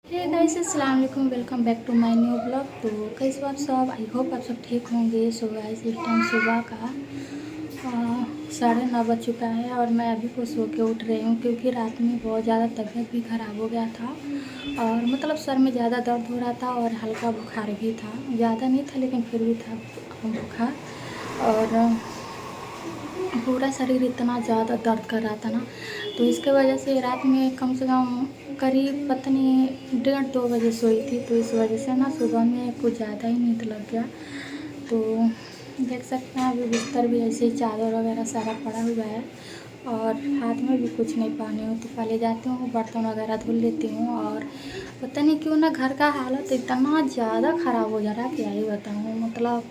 हे guys, अस्सलाम वालेकुम। Welcome back to my new blog. तो कैसे हो आप सब? आई होप आप सब ठीक होंगे। सो गाइस, इस टाइम सुबह का 9:30 बज चुका है और मैं अभी को सो के उठ रही हूँ क्योंकि रात में बहुत ज़्यादा तबीयत भी ख़राब हो गया था और मतलब सर में ज़्यादा दर्द हो रहा था और हल्का बुखार भी था। ज़्यादा नहीं था लेकिन फिर भी था बुखार, और पूरा शरीर इतना ज़्यादा दर्द कर रहा था ना, तो इसके वजह से रात में कम से कम करीब पता नहीं 1:30-2 बजे सोई थी। तो इस वजह से ना सुबह में कुछ ज़्यादा ही नींद लग गया। तो देख सकते हैं अभी बिस्तर भी ऐसे ही चादर वगैरह सारा पड़ा हुआ है और हाथ में भी कुछ नहीं पहनी हूँ। तो पहले जाती हूँ बर्तन वगैरह धुल लेती हूँ। और पता नहीं क्यों ना घर का हालत इतना ज़्यादा ख़राब हो जा रहा है, क्या ही बताऊँ। मतलब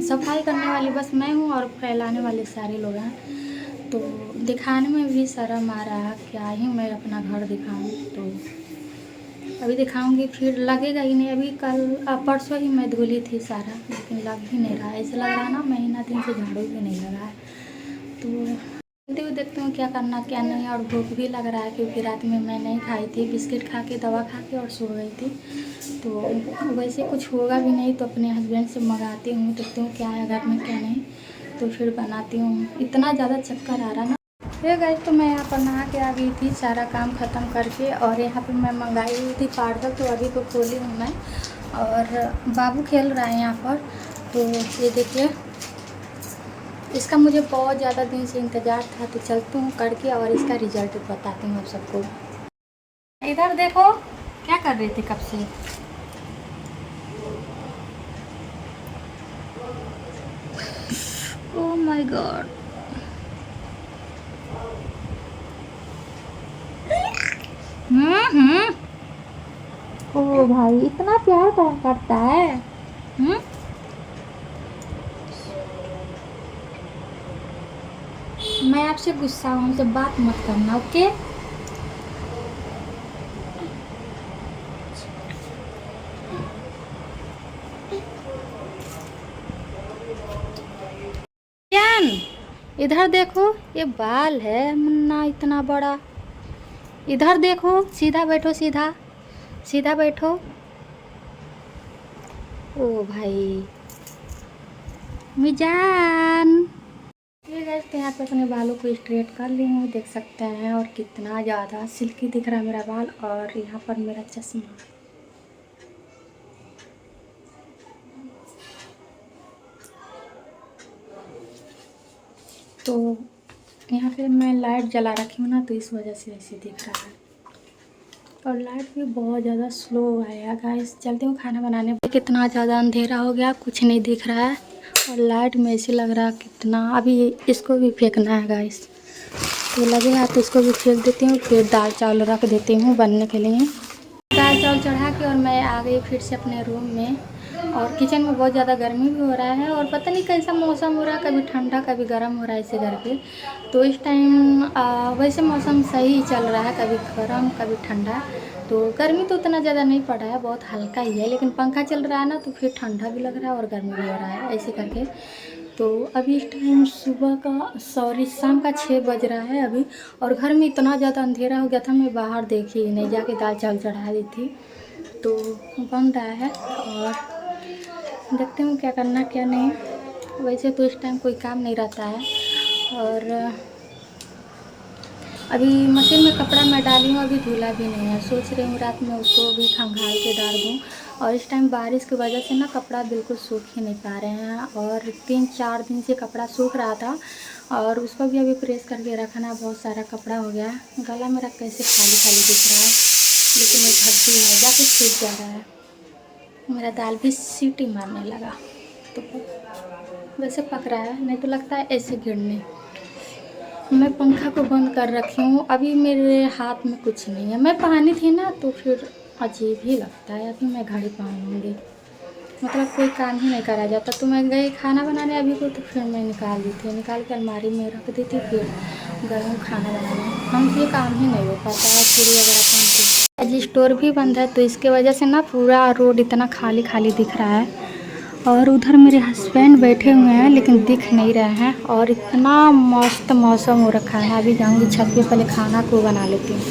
सफाई करने वाली बस मैं हूँ और फैलाने वाले सारे लोग हैं, तो दिखाने में भी शर्म आ रहा है। क्या ही मैं अपना घर दिखाऊं। तो अभी दिखाऊंगी फिर लगेगा ही नहीं। अभी परसों ही मैं धुली थी सारा, लेकिन लग ही नहीं रहा है। ऐसा लग रहा है ना महीना दिन से झाड़ू भी नहीं लगा है। तो देखती हूँ क्या करना क्या नहीं। और भूख भी लग रहा है क्योंकि रात में मैं नहीं खाई थी, बिस्किट खा के दवा खा के और सो गई थी। तो वैसे कुछ होगा भी नहीं तो अपने हस्बैंड से मंगाती हूँ, देखती हूँ क्या है घर में क्या नहीं, तो फिर बनाती हूँ। इतना ज़्यादा चक्कर आ रहा ना। ये गाइस, तो मैं यहाँ पर नहा के आ गई थी सारा काम ख़त्म करके, और यहाँ पर मैं मंगाई हुई थी पार्सल, तो अभी तो खोली हूँ मैं। और बाबू खेल रहा है यहाँ पर। तो ये देखिए, इसका मुझे बहुत ज़्यादा दिन से इंतज़ार था, तो चलती हूँ करके और इसका रिजल्ट बताती हूँ आप सबको। इधर देखो क्या कर रही थी कब से। Oh my God. हम्म। ओ भाई, इतना प्यार कौन करता है। मैं आपसे गुस्सा हूँ, हमसे बात मत करना, ओके। यान, इधर देखो, ये बाल है मुन्ना इतना बड़ा। इधर देखो, सीधा बैठो, सीधा सीधा बैठो। ओ भाई मिजान। ये गाइस, तो यहाँ पे अपने बालों को स्ट्रेट कर ली हूँ, देख सकते हैं। और कितना ज़्यादा सिल्की दिख रहा है मेरा बाल। और यहाँ पर मेरा चश्मा। तो यहाँ पे मैं लाइट जला रखी हूँ ना, तो इस वजह से ऐसे दिख रहा है। और लाइट भी बहुत ज़्यादा स्लो है गाइस। चलती हूँ खाना बनाने। कितना ज़्यादा अंधेरा हो गया, कुछ नहीं दिख रहा है। और लाइट में ऐसे लग रहा है कितना। अभी इसको भी फेंकना है गाइस, तो लगेगा तो इसको भी फेंक देती हूँ। फिर दाल चावल रख देती हूँ बनने के लिए। दाल चावल चढ़ा के और मैं आ गई फिर से अपने रूम में। और किचन में बहुत ज़्यादा गर्मी भी हो रहा है और पता नहीं कैसा मौसम हो रहा है, कभी ठंडा कभी गर्म हो रहा है इसे घर पे। तो इस टाइम वैसे मौसम सही चल रहा है, कभी गर्म कभी ठंडा। तो गर्मी तो उतना ज़्यादा नहीं पड़ा है, बहुत हल्का ही है, लेकिन पंखा चल रहा है ना, तो फिर ठंडा भी लग रहा है और गर्मी भी हो रहा है ऐसे करके। तो अभी इस टाइम सुबह का शाम का 6 बज रहा है अभी। और घर में इतना ज़्यादा अंधेरा हो गया था, मैं बाहर देखी ही नहीं, जाके दाल चावल चढ़ा दी थी। तो बन रहा है और देखते हूँ क्या करना क्या नहीं। वैसे तो इस टाइम कोई काम नहीं रहता है। और अभी मशीन में कपड़ा मैं डाली हूँ, अभी धुला भी नहीं है। सोच रही हूँ रात में उसको भी खंगाल के डाल दूँ। और इस टाइम बारिश की वजह से ना कपड़ा बिल्कुल सूख ही नहीं पा रहे हैं। और 3-4 दिन से कपड़ा सूख रहा था और उसको भी अभी प्रेस करके रखना, बहुत सारा कपड़ा हो गया। गला मेरा कैसे खाली खाली दिख रहा है, लेकिन एक हड्डी है जाके सूख जा रहा है। मेरा दाल भी सीटी मारने लगा, तो वैसे पक रहा है, नहीं तो लगता है ऐसे गिरने। मैं पंखा को बंद कर रखी हूँ, अभी मेरे हाथ में कुछ नहीं है। मैं पहनी थी ना, तो फिर अजीब ही लगता है। अभी मैं घड़ी पहनूँगी, मतलब कोई काम ही नहीं करा जाता। तो मैं गई खाना बनाने अभी को, तो फिर मैं निकाल दी थी, निकाल के अलमारी में रख दी थी। फिर गई हूँ खाना बनाने। हमसे ये काम ही नहीं हो पाता है, सीढ़ी वगैरह पहन के। आज स्टोर भी बंद है, तो इसके वजह से ना पूरा रोड इतना खाली खाली दिख रहा है। और उधर मेरे हस्बैंड बैठे हुए हैं लेकिन दिख नहीं रहे हैं। और इतना मस्त मौसम हो रखा है। अभी जाऊंगी छत पे, पहले खाना को बना लेती हूँ।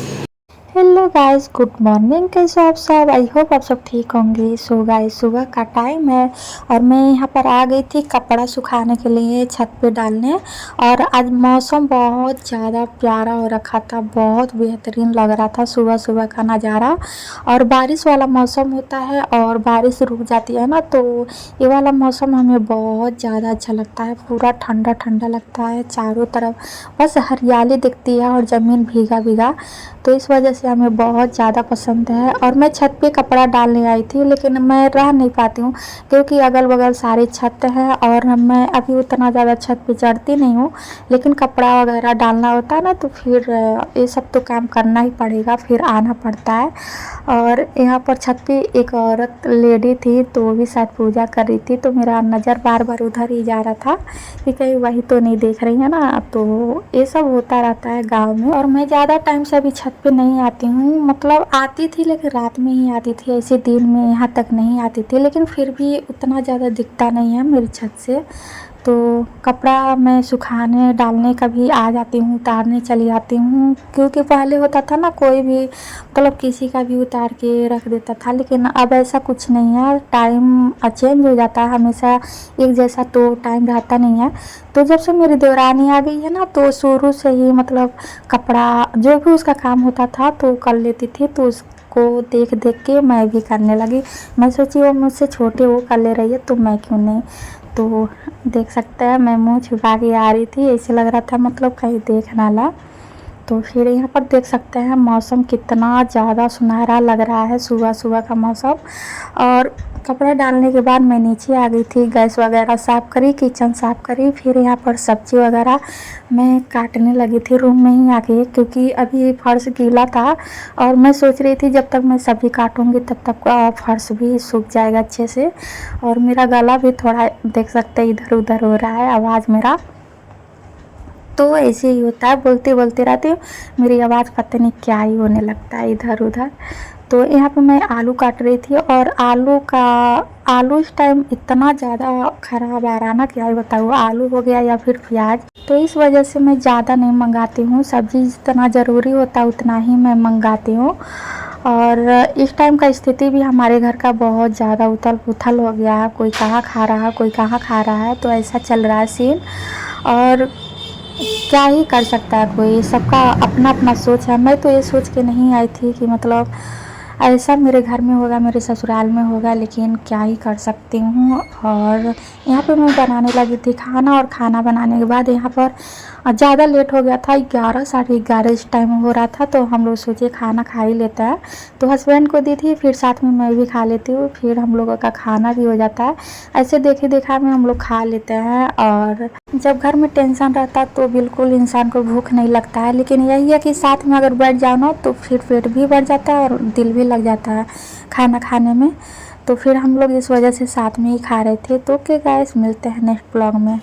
Hello guys, good morning. कैसे हो आप सब? आई होप आप सब ठीक होंगे। सो गाइस, सुबह का टाइम है और मैं यहाँ पर आ गई थी कपड़ा सुखाने के लिए छत पे डालने। और आज मौसम बहुत ज़्यादा प्यारा हो रखा था, बहुत बेहतरीन लग रहा था सुबह सुबह का नज़ारा। और बारिश वाला मौसम होता है और बारिश रुक जाती है ना, तो ये वाला मौसम हमें बहुत ज़्यादा अच्छा लगता है। पूरा ठंडा ठंडा लगता है, चारों तरफ बस हरियाली दिखती है और ज़मीन भीगा भीगा, तो इस वजह से हमें बहुत ज़्यादा पसंद है। और मैं छत पे कपड़ा डालने आई थी, लेकिन मैं रह नहीं पाती हूँ क्योंकि अगल बगल सारी छत है और मैं अभी उतना ज़्यादा छत पे चढ़ती नहीं हूँ। लेकिन कपड़ा वगैरह डालना होता है ना, तो फिर ये सब तो काम करना ही पड़ेगा, फिर आना पड़ता है। और यहाँ पर छत पे एक औरत लेडी थी, तो वो भी शायद पूजा कर रही थी, तो मेरा नज़र बार बार उधर ही जा रहा था कि कहीं वही तो नहीं देख रही है ना। तो ये सब होता रहता है गांव में। और मैं ज़्यादा टाइम से अभी छत पे नहीं आती हूँ, मतलब आती थी लेकिन रात में ही आती थी, ऐसे दिन में यहाँ तक नहीं आती थी। लेकिन फिर भी उतना ज़्यादा दिखता नहीं है मेरी छत से। तो कपड़ा मैं सुखाने डालने कभी आ जाती हूँ, उतारने चली आती हूँ, क्योंकि पहले होता था ना कोई भी मतलब किसी का भी उतार के रख देता था, लेकिन अब ऐसा कुछ नहीं है। टाइम चेंज हो जाता है, हमेशा एक जैसा तो टाइम रहता नहीं है। तो जब से मेरी देवरानी आ गई है ना, तो शुरू से ही मतलब कपड़ा जो भी उसका काम होता था तो कर लेती थी, तो उसको देख देख के मैं भी करने लगी। मैं सोची वो मुझसे छोटे, वो कर ले रही है तो मैं क्यों नहीं। तो देख सकते हैं मैं मुंह छुपा के आ रही थी, ऐसे लग रहा था मतलब कहीं देख ना ला। तो फिर यहाँ पर देख सकते हैं मौसम कितना ज़्यादा सुनहरा लग रहा है, सुबह सुबह का मौसम। और कपड़ा डालने के बाद मैं नीचे आ गई थी, गैस वगैरह साफ़ करी, किचन साफ़ करी, फिर यहाँ पर सब्जी वगैरह मैं काटने लगी थी रूम में ही आके, क्योंकि अभी फर्श गीला था। और मैं सोच रही थी जब तक मैं सब्जी काटूंगी तब तक फर्श भी सूख जाएगा अच्छे से। और मेरा गला भी थोड़ा देख सकते हैं इधर उधर हो रहा है, आवाज़ मेरा तो ऐसे ही होता है, बोलते बोलते रहती हूँ, मेरी आवाज़ पता नहीं क्या ही होने लगता है इधर उधर। तो यहाँ पे मैं आलू काट रही थी, और आलू इस टाइम इतना ज़्यादा ख़राब आ रहा ना, क्या ही बताऊँ, आलू हो गया या फिर प्याज। तो इस वजह से मैं ज़्यादा नहीं मंगाती हूँ सब्ज़ी, जितना ज़रूरी होता है उतना ही मैं मंगाती हूँ। और इस टाइम का स्थिति भी हमारे घर का बहुत ज़्यादा उथल पुथल हो गया है, कोई कहाँ खा रहा है कोई कहाँ खा रहा है, तो ऐसा चल रहा है सीन। और क्या ही कर सकता है कोई, सबका अपना अपना सोच है। मैं तो ये सोच के नहीं आई थी कि मतलब ऐसा मेरे घर में होगा, मेरे ससुराल में होगा, लेकिन क्या ही कर सकती हूँ। और यहाँ पे मैं बनाने लगी थी खाना, और खाना बनाने के बाद यहाँ पर ज़्यादा लेट हो गया था, 11 साढ़े 11 इस टाइम हो रहा था, तो हम लोग सोचे खाना खा ही लेते हैं। तो हस्बैंड को दी थी, फिर साथ में मैं भी खा लेती हूँ, फिर हम लोगों का खाना भी हो जाता है। ऐसे देखे देखा में हम लोग खा लेते हैं। और जब घर में टेंशन रहता तो बिल्कुल इंसान को भूख नहीं लगता है, लेकिन यही है कि साथ में अगर बैठ जाओ ना, तो फिर पेट भी बढ़ जाता है और दिल भी लग जाता है खाना खाने में। तो फिर हम लोग इस वजह से साथ में ही खा रहे थे। तो ओके गाइस, मिलते हैं नेक्स्ट ब्लॉग में।